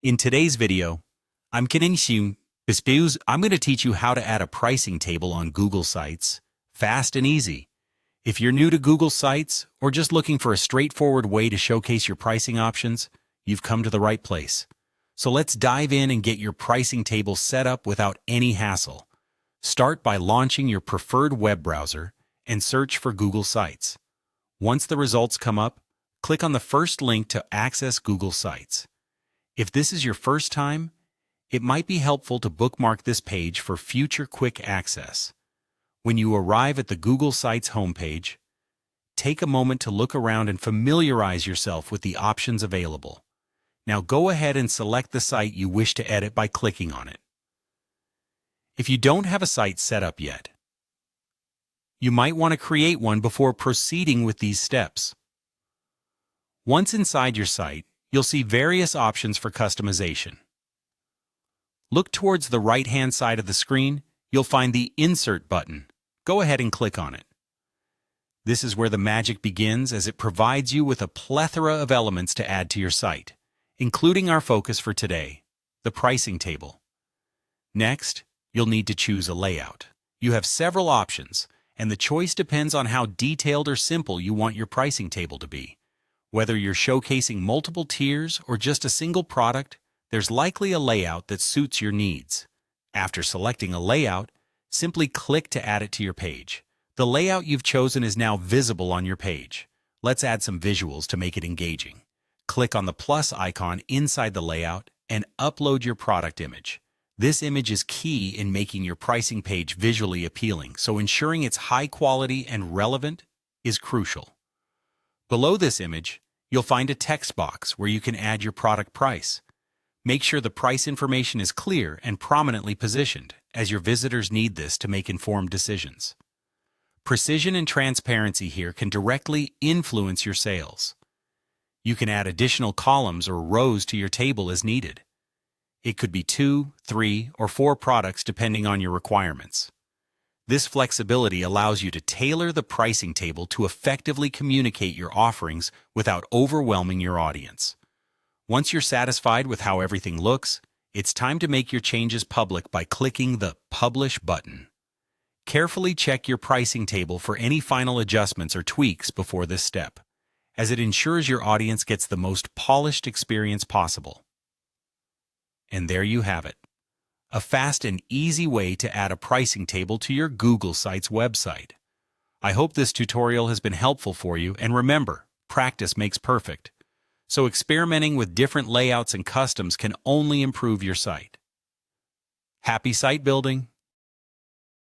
In today's video, I'm going to teach you how to add a pricing table on Google Sites, fast and easy. If you're new to Google Sites or just looking for a straightforward way to showcase your pricing options, you've come to the right place. So let's dive in and get your pricing table set up without any hassle. Start by launching your preferred web browser and search for Google Sites. Once the results come up, click on the first link to access Google Sites. If this is your first time, it might be helpful to bookmark this page for future quick access. When you arrive at the Google Sites homepage, take a moment to look around and familiarize yourself with the options available. Now go ahead and select the site you wish to edit by clicking on it. If you don't have a site set up yet, you might want to create one before proceeding with these steps. Once inside your site, you'll see various options for customization. Look towards the right-hand side of the screen. You'll find the Insert button. Go ahead and click on it. This is where the magic begins, as it provides you with a plethora of elements to add to your site, including our focus for today, the pricing table. Next, you'll need to choose a layout. You have several options, and the choice depends on how detailed or simple you want your pricing table to be. Whether you're showcasing multiple tiers or just a single product, there's likely a layout that suits your needs. After selecting a layout, simply click to add it to your page. The layout you've chosen is now visible on your page. Let's add some visuals to make it engaging. Click on the plus icon inside the layout and upload your product image. This image is key in making your pricing page visually appealing, so ensuring it's high quality and relevant is crucial. Below this image, you'll find a text box where you can add your product price. Make sure the price information is clear and prominently positioned, as your visitors need this to make informed decisions. Precision and transparency here can directly influence your sales. You can add additional columns or rows to your table as needed. It could be 2, 3, or 4 products depending on your requirements. This flexibility allows you to tailor the pricing table to effectively communicate your offerings without overwhelming your audience. Once you're satisfied with how everything looks, it's time to make your changes public by clicking the Publish button. Carefully check your pricing table for any final adjustments or tweaks before this step, as it ensures your audience gets the most polished experience possible. And there you have it. A fast and easy way to add a pricing table to your Google Sites website. I hope this tutorial has been helpful for you, and remember, practice makes perfect. So experimenting with different layouts and customs can only improve your site. Happy site building!